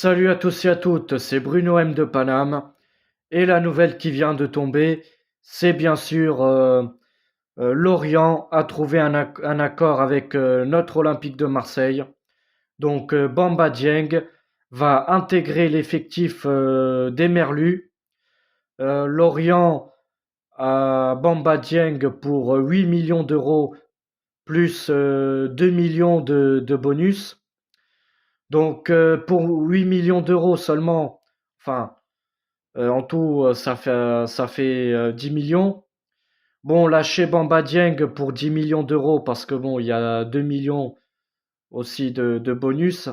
Salut à tous et à toutes, c'est Bruno M de Paname. Et la nouvelle qui vient de tomber, c'est bien sûr Lorient a trouvé un accord avec notre Olympique de Marseille. Donc Bamba Dieng va intégrer l'effectif des Merlus. Lorient a Bamba Dieng pour 8 millions d'euros plus 2 millions de bonus. Donc pour 8 millions d'euros seulement, enfin en tout, ça fait 10 millions. Bon, lâcher Bamba Dieng pour 10 millions d'euros parce que bon, il y a 2 millions aussi de bonus.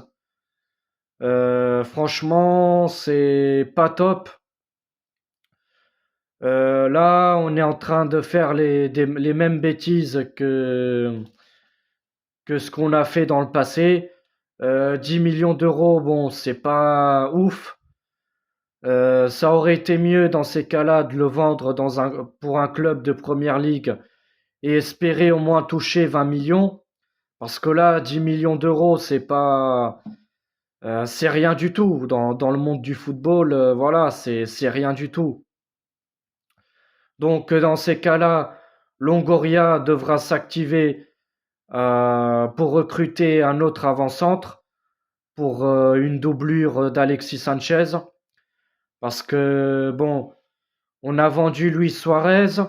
Franchement, c'est pas top. Là, on est en train de faire les mêmes bêtises que ce qu'on a fait dans le passé. 10 millions d'euros, bon, c'est pas ouf. Ça aurait été mieux dans ces cas-là de le vendre pour un club de première ligue et espérer au moins toucher 20 millions. Parce que là, 10 millions d'euros, c'est rien du tout. Dans le monde du football, voilà, c'est rien du tout. Donc, dans ces cas-là, Longoria devra s'activer pour recruter un autre avant-centre pour une doublure d'Alexis Sanchez. Parce que, bon, on a vendu Luis Suarez,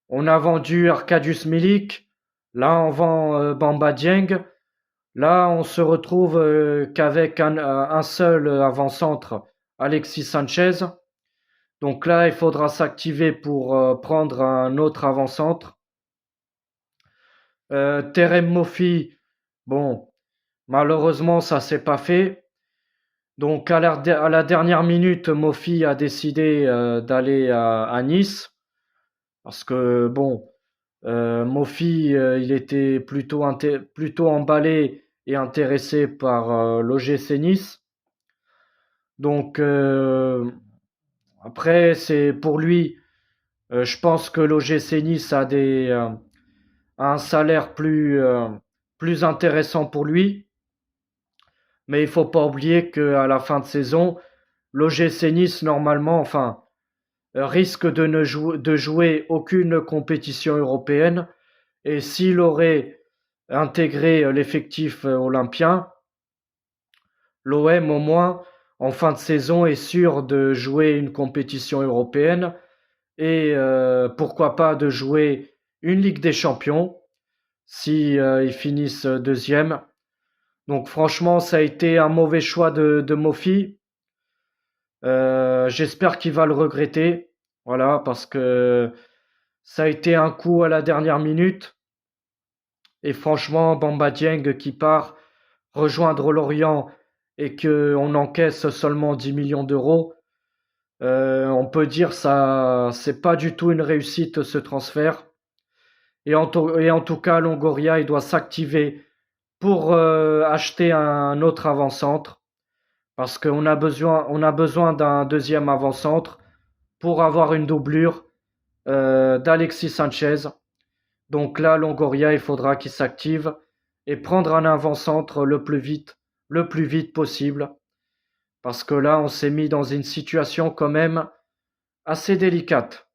on a vendu Arkadiusz Milik, là on vend Bamba Dieng, là on se retrouve qu'avec un seul avant-centre, Alexis Sanchez. Donc là il faudra s'activer pour prendre un autre avant-centre. Terem Moffi, bon, malheureusement ça s'est pas fait. Donc à la dernière minute, Moffi a décidé d'aller à Nice. Parce que bon, Moffi, il était plutôt emballé et intéressé par l'OGC Nice. Donc après, c'est pour lui, je pense que l'OGC Nice a un salaire plus intéressant pour lui. Mais il faut pas oublier qu'à la fin de saison, l'OGC Nice, normalement, enfin, risque de jouer aucune compétition européenne. Et s'il aurait intégré l'effectif olympien, l'OM au moins en fin de saison est sûr de jouer une compétition européenne et pourquoi pas de jouer une Ligue des Champions si ils finissent deuxième. Donc franchement, ça a été un mauvais choix de Mofi. J'espère qu'il va le regretter. Voilà, parce que ça a été un coup à la dernière minute. Et franchement, Bamba Dieng qui part rejoindre Lorient et qu'on encaisse seulement 10 millions d'euros, on peut dire ça, c'est pas du tout une réussite ce transfert. Et en tout cas, Longoria, il doit s'activer pour acheter un autre avant-centre parce on a besoin d'un deuxième avant-centre pour avoir une doublure d'Alexis Sanchez. Donc là, Longoria, il faudra qu'il s'active et prendre un avant-centre le plus vite possible. Parce que là, on s'est mis dans une situation quand même assez délicate.